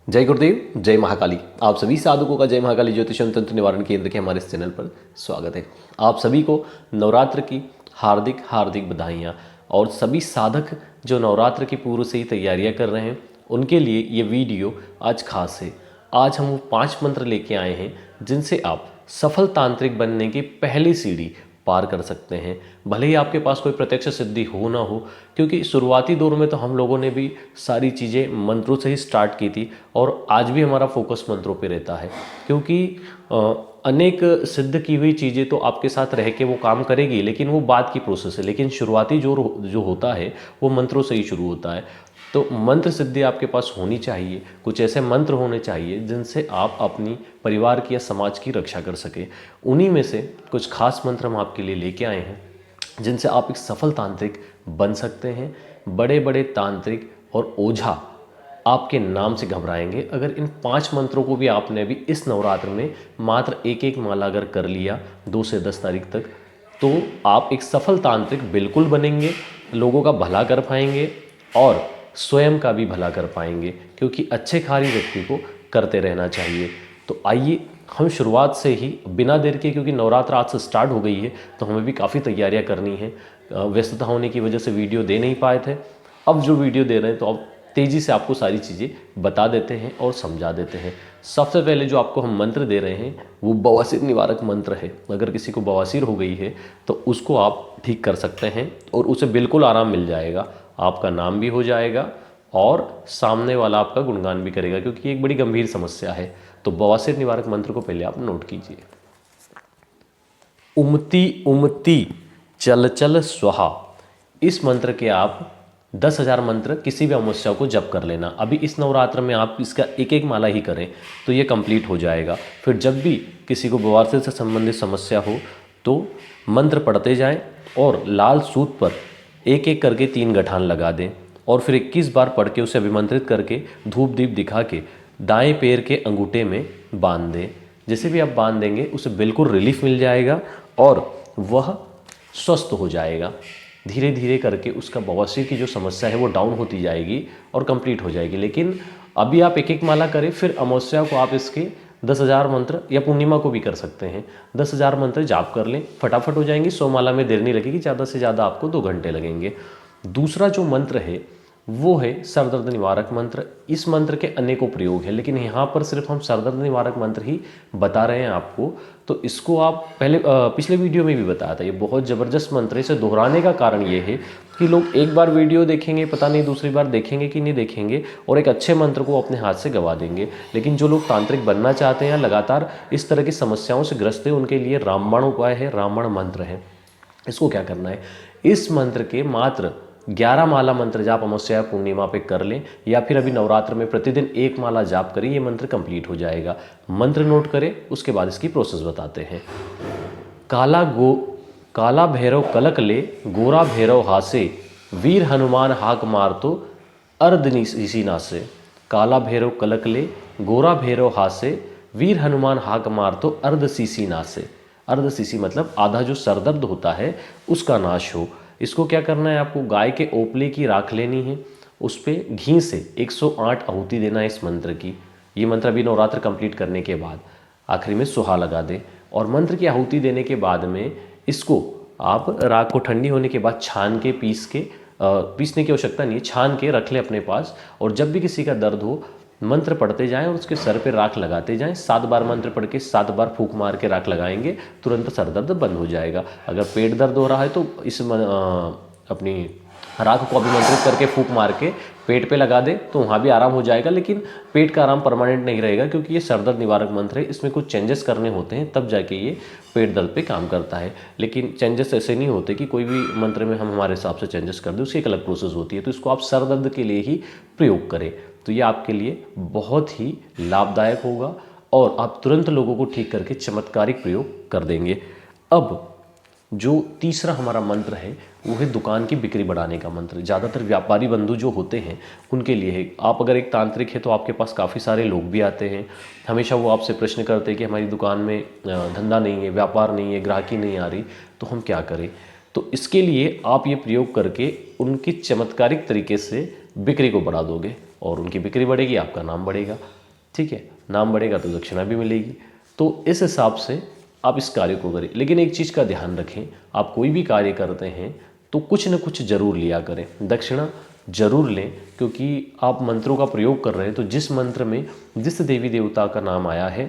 जय गुरुदेव, जय महाकाली। आप सभी साधकों का जय महाकाली ज्योतिष एवं तंत्र निवारण केंद्र के हमारे इस चैनल पर स्वागत है। आप सभी को नवरात्र की हार्दिक हार्दिक बधाइयाँ। और सभी साधक जो नवरात्र की पूर्व से ही तैयारियां कर रहे हैं उनके लिए ये वीडियो आज खास है। आज हम वो 5 मंत्र लेके आए हैं जिनसे आप सफल तांत्रिक बनने की पहली सीढ़ी पार कर सकते हैं। भले ही आपके पास कोई प्रत्यक्ष सिद्धि हो ना हो, क्योंकि शुरुआती दौर में तो हम लोगों ने भी सारी चीज़ें मंत्रों से ही स्टार्ट की थी और आज भी हमारा फोकस मंत्रों पे रहता है। क्योंकि अनेक सिद्ध की हुई चीज़ें तो आपके साथ रह के वो काम करेगी, लेकिन वो बाद की प्रोसेस है। लेकिन शुरुआती जो होता है वो मंत्रों से ही शुरू होता है। तो मंत्र सिद्धि आपके पास होनी चाहिए, कुछ ऐसे मंत्र होने चाहिए जिनसे आप अपनी परिवार की या समाज की रक्षा कर सकें। उन्हीं में से कुछ खास मंत्र हम आपके लिए लेके आए हैं जिनसे आप एक सफल तांत्रिक बन सकते हैं। बड़े बड़े तांत्रिक और ओझा आपके नाम से घबराएंगे अगर इन 5 मंत्रों को भी आपने भी इस नवरात्र में मात्र एक एक माला अगर कर लिया 2 से 10 तारीख तक, तो आप एक सफल तांत्रिक बिल्कुल बनेंगे, लोगों का भला कर पाएंगे और स्वयं का भी भला कर पाएंगे। क्योंकि अच्छे कार्य व्यक्ति को करते रहना चाहिए। तो आइए हम शुरुआत से ही बिना देर के, क्योंकि नवरात्र आज से स्टार्ट हो गई है तो हमें भी काफ़ी तैयारियां करनी है। व्यस्तता होने की वजह से वीडियो दे नहीं पाए थे। अब जो वीडियो दे रहे हैं तो अब तेज़ी से आपको सारी चीज़ें बता देते हैं और समझा देते हैं। सबसे पहले जो आपको हम मंत्र दे रहे हैं वो बवासीर निवारक मंत्र है। अगर किसी को बवासीर हो गई है तो उसको आप ठीक कर सकते हैं और उसे बिल्कुल आराम मिल जाएगा। आपका नाम भी हो जाएगा और सामने वाला आपका गुणगान भी करेगा, क्योंकि ये एक बड़ी गंभीर समस्या है। तो बवासीर निवारक मंत्र को पहले आप नोट कीजिए। उमती उमती चल चल स्वाहा। इस मंत्र के आप 10,000 मंत्र किसी भी अमावस्या को जप कर लेना। अभी इस नवरात्र में आप इसका एक एक माला ही करें तो ये कंप्लीट हो जाएगा। फिर जब भी किसी को बवासीर से संबंधित समस्या हो तो मंत्र पढ़ते जाएं और लाल सूत पर एक एक करके 3 गठान लगा दें और फिर 21 बार पढ़ के उसे अभिमंत्रित करके धूप दीप दिखा के दाएं पैर के अंगूठे में बांध दें। जैसे भी आप बांध देंगे उसे बिल्कुल रिलीफ मिल जाएगा और वह स्वस्थ हो जाएगा। धीरे धीरे करके उसका बवासीर की जो समस्या है वो डाउन होती जाएगी और कंप्लीट हो जाएगी। लेकिन अभी आप एक एक माला करें, फिर अमावस्या को आप इसके 10,000 मंत्र या पूर्णिमा को भी कर सकते हैं। 10,000 मंत्र जाप कर लें, फटाफट हो जाएंगे। 100 माला में देर नहीं लगेगी, ज़्यादा से ज़्यादा आपको 2 घंटे लगेंगे। दूसरा जो मंत्र है वो है सरदर्द निवारक मंत्र। इस मंत्र के अनेकों प्रयोग हैं, लेकिन यहाँ पर सिर्फ हम सरदर्द निवारक मंत्र ही बता रहे हैं आपको। तो इसको आप पहले पिछले वीडियो में भी बताया था, ये बहुत ज़बरदस्त मंत्र है। इसे दोहराने का कारण ये है कि लोग एक बार वीडियो देखेंगे, पता नहीं दूसरी बार देखेंगे कि नहीं देखेंगे, और एक अच्छे मंत्र को अपने हाथ से गवा देंगे। लेकिन जो लोग तांत्रिक बनना चाहते हैं या लगातार इस तरह की समस्याओं से ग्रस्त हैं, उनके लिए रामबाण उपाय है, रामबाण मंत्र है। इसको क्या करना है, इस मंत्र के मात्र 11 माला मंत्र जाप अमावस्या पूर्णिमा पे कर लें, या फिर अभी नवरात्र में प्रतिदिन 1 माला जाप करें, ये मंत्र कंप्लीट हो जाएगा। मंत्र नोट करें, उसके बाद इसकी प्रोसेस बताते हैं। काला भैरव कलक ले, गोरा भैरव हासे, वीर हनुमान हाक मार तो अर्धनिशी नासे। काला भैरव कलक ले, गोरा भैरव हासे, वीर हनुमान हाक मार तो अर्धशीशी नासे। अर्धशीशी मतलब आधा जो सरदर्द होता है उसका नाश हो। इसको क्या करना है, आपको गाय के ओपले की राख लेनी है, उस पर घी से 108 आहुति देना है इस मंत्र की। ये मंत्र अभी नवरात्र कंप्लीट करने के बाद आखिरी में सुहा लगा दें। और मंत्र की आहुति देने के बाद में इसको आप राख को ठंडी होने के बाद छान के पीसने की आवश्यकता नहीं है, छान के रख ले अपने पास। और जब भी किसी का दर्द हो मंत्र पढ़ते जाएं और उसके सर पे राख लगाते जाएं। 7 बार मंत्र पढ़ के 7 बार फूंक मार के राख लगाएंगे, तुरंत सर दर्द बंद हो जाएगा। अगर पेट दर्द हो रहा है तो अपनी राख को अभिमंत्रित करके फूंक मार के पेट पे लगा दे तो वहाँ भी आराम हो जाएगा। लेकिन पेट का आराम परमानेंट नहीं रहेगा, क्योंकि ये सरदर्द निवारक मंत्र है। इसमें कुछ चेंजेस करने होते हैं तब जाके ये पेट दर्द पे काम करता है। लेकिन चेंजेस ऐसे नहीं होते कि कोई भी मंत्र में हम हमारे हिसाब से चेंजेस कर दें, उसकी एक अलग प्रोसेस होती है। तो इसको आप सर दर्द के लिए ही प्रयोग करें तो ये आपके लिए बहुत ही लाभदायक होगा और आप तुरंत लोगों को ठीक करके चमत्कारिक प्रयोग कर देंगे। अब जो तीसरा हमारा मंत्र है वो है दुकान की बिक्री बढ़ाने का मंत्र। ज़्यादातर व्यापारी बंधु जो होते हैं उनके लिए है। आप अगर एक तांत्रिक है तो आपके पास काफ़ी सारे लोग भी आते हैं। हमेशा वो आपसे प्रश्न करते हैं कि हमारी दुकान में धंधा नहीं है, व्यापार नहीं है, ग्राहकी नहीं आ रही, तो हम क्या करें। तो इसके लिए आप ये प्रयोग करके उनकी चमत्कारिक तरीके से बिक्री को बढ़ा दोगे। और उनकी बिक्री बढ़ेगी, आपका नाम बढ़ेगा। ठीक है, नाम बढ़ेगा तो दक्षिणा भी मिलेगी। तो इस हिसाब से आप इस कार्य को करें। लेकिन एक चीज़ का ध्यान रखें, आप कोई भी कार्य करते हैं तो कुछ न कुछ जरूर लिया करें, दक्षिणा जरूर लें, क्योंकि आप मंत्रों का प्रयोग कर रहे हैं तो जिस मंत्र में जिस देवी देवता का नाम आया है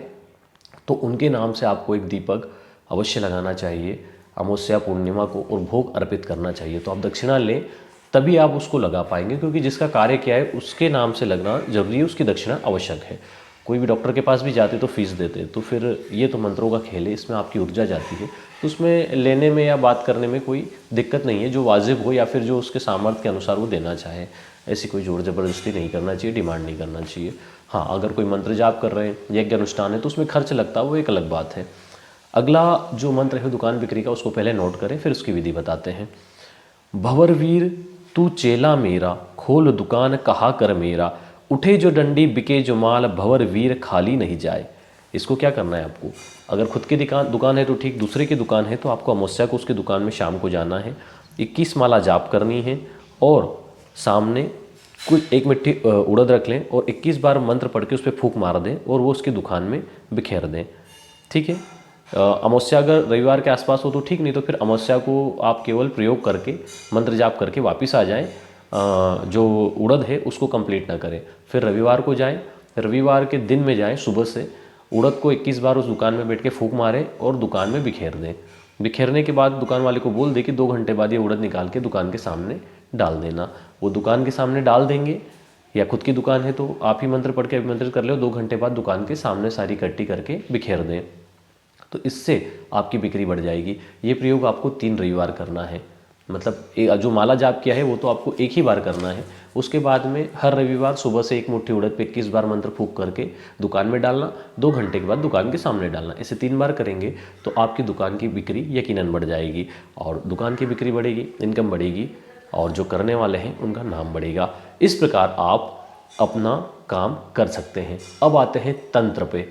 तो उनके नाम से आपको एक दीपक अवश्य लगाना चाहिए अमावस्या पूर्णिमा को और भोग अर्पित करना चाहिए। तो आप दक्षिणा लें तभी आप उसको लगा पाएंगे, क्योंकि जिसका कार्य क्या है उसके नाम से लगना जरूरी है, उसकी दक्षिणा आवश्यक है। कोई भी डॉक्टर के पास भी जाते तो फीस देते, तो फिर ये तो मंत्रों का खेल है, इसमें आपकी ऊर्जा जाती है, तो उसमें लेने में या बात करने में कोई दिक्कत नहीं है। जो वाजिब हो या फिर जो उसके सामर्थ्य के अनुसार वो देना चाहे, ऐसी कोई जोर ज़बरदस्ती नहीं करना चाहिए, डिमांड नहीं करना चाहिए। हाँ, अगर कोई मंत्र जाप कर रहे हैं, यज्ञ अनुष्ठान है तो उसमें खर्च लगता है, वो एक अलग बात है। अगला जो मंत्र है दुकान बिक्री का, उसको पहले नोट करें फिर उसकी विधि बताते हैं। भंवरवीर तू चेला मेरा, खोल दुकान कहा कर मेरा, उठे जो डंडी बिके जो माल, भंवरवीर खाली नहीं जाए। इसको क्या करना है आपको, अगर खुद की दुकान है तो ठीक, दूसरे की दुकान है तो आपको अमावस्या को उसकी दुकान में शाम को जाना है, 21 माला जाप करनी है और सामने कुछ एक मुट्ठी उड़द रख लें और 21 बार मंत्र पढ़ के उस पर फूंक मार दें और वो उसकी दुकान में बिखेर दें। ठीक है, अमावस्या अगर रविवार के आसपास हो तो ठीक, नहीं तो फिर अमावस्या को आप केवल प्रयोग करके मंत्र जाप करके वापस आ जाएं। जो उड़द है उसको कंप्लीट ना करें, फिर रविवार को जाएं, रविवार के दिन में जाएं, सुबह से उड़द को 21 बार उस दुकान में बैठ के फूंक मारें और दुकान में बिखेर दें। बिखेरने के बाद दुकान वाले को बोल दे कि 2 घंटे बाद ये उड़द निकाल के दुकान के सामने डाल देना। वो दुकान के सामने डाल देंगे, या खुद की दुकान है तो आप ही मंत्र पढ़ के अभिमंत्रित कर लो, 2 घंटे बाद दुकान के सामने सारी इकट्ठी करके बिखेर दें, तो इससे आपकी बिक्री बढ़ जाएगी। ये प्रयोग आपको 3 रविवार करना है, मतलब जो माला जाप किया है वो तो आपको एक ही बार करना है, उसके बाद में हर रविवार सुबह से एक मुट्ठी उड़द पे 21 बार मंत्र फूंक करके दुकान में डालना, 2 घंटे के बाद दुकान के सामने डालना। इसे 3 बार करेंगे तो आपकी दुकान की बिक्री यकीनन बढ़ जाएगी, और दुकान की बिक्री बढ़ेगी, इनकम बढ़ेगी, और जो करने वाले हैं उनका नाम बढ़ेगा। इस प्रकार आप अपना काम कर सकते हैं। अब आते हैं तंत्र पे।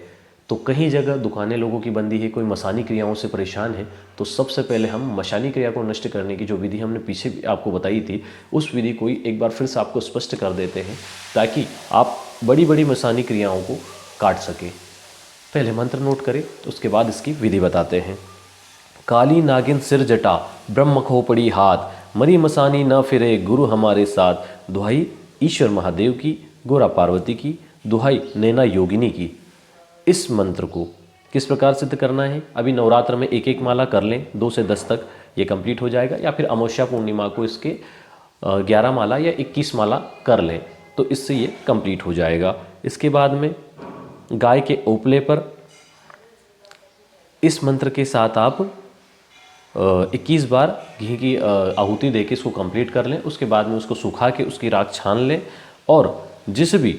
तो कहीं जगह दुकानें लोगों की बंदी है, कोई मसानी क्रियाओं से परेशान है, तो सबसे पहले हम मशानी क्रिया को नष्ट करने की जो विधि हमने पीछे भी आपको बताई थी, उस विधि को एक बार फिर से आपको स्पष्ट कर देते हैं ताकि आप बड़ी बड़ी मसानी क्रियाओं को काट सकें। पहले मंत्र नोट करें, उसके बाद इसकी विधि बताते हैं। काली नागिन सिर जटा, ब्रह्म खोपड़ी हाथ, मरी मसानी न फिरे गुरु हमारे साथ, दुहाई ईश्वर महादेव की, गोरा पार्वती की, दुहाई नैना योगिनी की। इस मंत्र को किस प्रकार सिद्ध करना है, अभी नवरात्र में एक एक माला कर लें, 2 से 10 तक ये कंप्लीट हो जाएगा, या फिर अमावस्या पूर्णिमा को इसके 11 माला या 21 माला कर लें तो इससे ये कंप्लीट हो जाएगा। इसके बाद में गाय के ओपले पर इस मंत्र के साथ आप 21 बार घी की आहुति देके इसको कंप्लीट कर लें। उसके बाद में उसको सुखा के उसकी राख छान लें, और जिस भी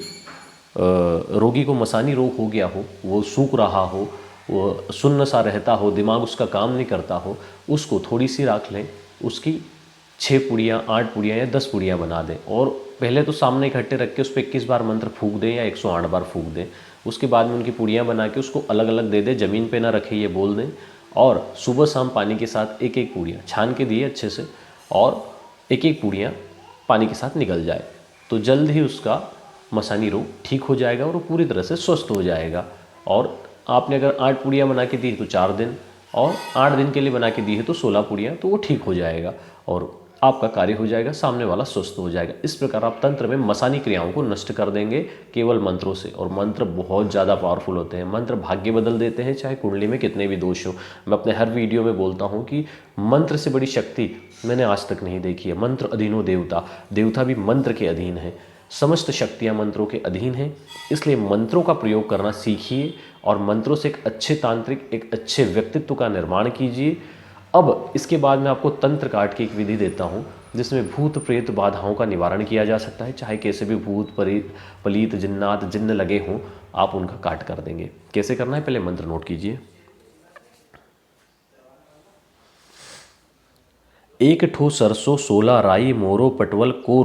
रोगी को मसानी रोग हो गया हो, वो सूख रहा हो, वो सुन्न सा रहता हो, दिमाग उसका काम नहीं करता हो, उसको थोड़ी सी राख लें, उसकी 6 पुड़ियाँ 8 पुड़ियाँ या 10 पुड़ियाँ बना दें, और पहले तो सामने इकट्ठे रख के उस पर 21 बार मंत्र फूंक दें या 108 बार फूंक दें। उसके बाद में उनकी पुड़ियाँ बना के उसको अलग अलग दे दें, ज़मीन पे ना रखें ये बोल दें, और सुबह शाम पानी के साथ एक एक पुड़ियाँ छान के दिए अच्छे से, और एक एक पुड़ियाँ पानी के साथ निकल जाए, तो जल्द ही उसका मसानी रोग ठीक हो जाएगा और वो पूरी तरह से स्वस्थ हो जाएगा। और आपने अगर 8 पुड़ियाँ बना के दी है तो 4 दिन, और 8 दिन के लिए बना के दी है तो 16 पुड़ियाँ, तो वो ठीक हो जाएगा और आपका कार्य हो जाएगा, सामने वाला स्वस्थ हो जाएगा। इस प्रकार आप तंत्र में मसानी क्रियाओं को नष्ट कर देंगे केवल मंत्रों से। और मंत्र बहुत ज़्यादा पावरफुल होते हैं, मंत्र भाग्य बदल देते हैं, चाहे कुंडली में कितने भी दोष हो। मैं अपने हर वीडियो में बोलता हूँ कि मंत्र से बड़ी शक्ति मैंने आज तक नहीं देखी है। मंत्र अधीनो देवता, देवता भी मंत्र के अधीन है, समस्त शक्तियाँ मंत्रों के अधीन हैं। इसलिए मंत्रों का प्रयोग करना सीखिए और मंत्रों से एक अच्छे तांत्रिक, एक अच्छे व्यक्तित्व का निर्माण कीजिए। अब इसके बाद मैं आपको तंत्र काट की एक विधि देता हूँ जिसमें भूत प्रेत बाधाओं का निवारण किया जा सकता है। चाहे कैसे भी भूत पलीत जिन्नात जिन्न लगे हों, आप उनका काट कर देंगे। कैसे करना है, पहले मंत्र नोट कीजिए। एक ठो सरसों 16 राई, मोरो पटवल को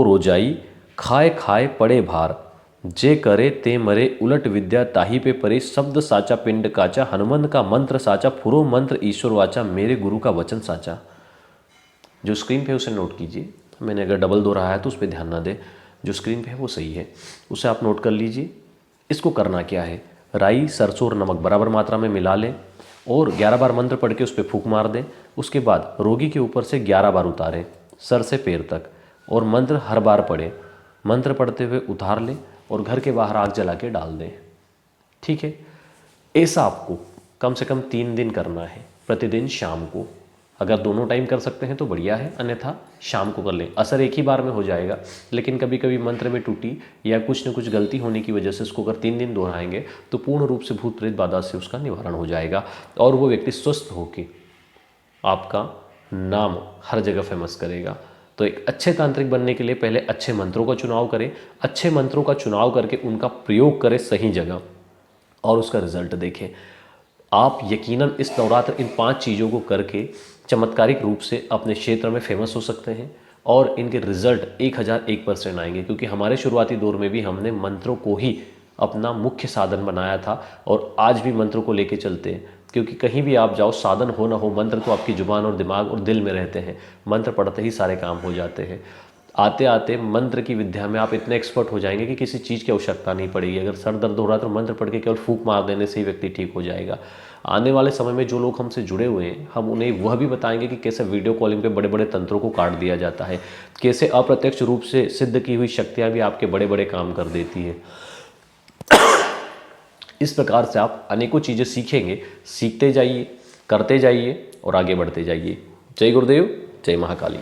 रोजाई, खाए खाए पड़े भार, जे करे ते मरे उलट विद्या ताही पे परे, शब्द साचा पिंड काचा, हनुमंत का मंत्र साचा, फुरो मंत्र ईश्वर वाचा, मेरे गुरु का वचन साचा। जो स्क्रीन पे उसे नोट कीजिए, मैंने अगर डबल दोहराया है तो उस पर ध्यान ना दे। जो स्क्रीन पे है वो सही है, उसे आप नोट कर लीजिए। इसको करना क्या है, राई, सरसों और नमक बराबर मात्रा में मिला लें और 11 बार मंत्र पढ़ के उस पर फूंक मार दें। उसके बाद रोगी के ऊपर से 11 बार उतारें, सर से पैर तक, और मंत्र हर बार पढ़ें। मंत्र पढ़ते हुए उतार लें और घर के बाहर आग जला के डाल दें। ठीक है, ऐसा आपको कम से कम 3 दिन करना है, प्रतिदिन शाम को। अगर दोनों टाइम कर सकते हैं तो बढ़िया है, अन्यथा शाम को कर लें। असर एक ही बार में हो जाएगा, लेकिन कभी कभी मंत्र में टूटी या कुछ न कुछ गलती होने की वजह से इसको अगर 3 दिन दोहराएंगे तो पूर्ण रूप से भूत प्रेत बाधा से उसका निवारण हो जाएगा और वो व्यक्ति स्वस्थ होकर आपका नाम हर जगह फेमस करेगा। तो एक अच्छे तांत्रिक बनने के लिए पहले अच्छे मंत्रों का चुनाव करें, अच्छे मंत्रों का चुनाव करके उनका प्रयोग करें सही जगह और उसका रिजल्ट देखें। आप यकीनन इस नवरात्र इन 5 चीज़ों को करके चमत्कारिक रूप से अपने क्षेत्र में फेमस हो सकते हैं और इनके रिजल्ट 1001% आएंगे, क्योंकि हमारे शुरुआती दौर में भी हमने मंत्रों को ही अपना मुख्य साधन बनाया था और आज भी मंत्रों को लेके चलते हैं। क्योंकि कहीं भी आप जाओ, साधन हो ना हो, मंत्र तो आपकी जुबान और दिमाग और दिल में रहते हैं। मंत्र पढ़ते ही सारे काम हो जाते हैं। आते आते मंत्र की विद्या में आप इतने एक्सपर्ट हो जाएंगे कि किसी चीज़ की आवश्यकता नहीं पड़ेगी। अगर सर दर्द हो रहा है तो मंत्र पढ़ के केवल फूंक मार देने से ही व्यक्ति ठीक हो जाएगा। आने वाले समय में जो लोग हमसे जुड़े हुए हैं, हम उन्हें वह भी बताएंगे कि कैसे वीडियो कॉलिंग पे बड़े बड़े तंत्रों को काट दिया जाता है, कैसे अप्रत्यक्ष रूप से सिद्ध की हुई शक्तियाँ भी आपके बड़े बड़े काम कर देती है। इस प्रकार से आप अनेकों चीज़ें सीखेंगे, सीखते जाइए, करते जाइए और आगे बढ़ते जाइए। जय गुरुदेव, जय महाकाली।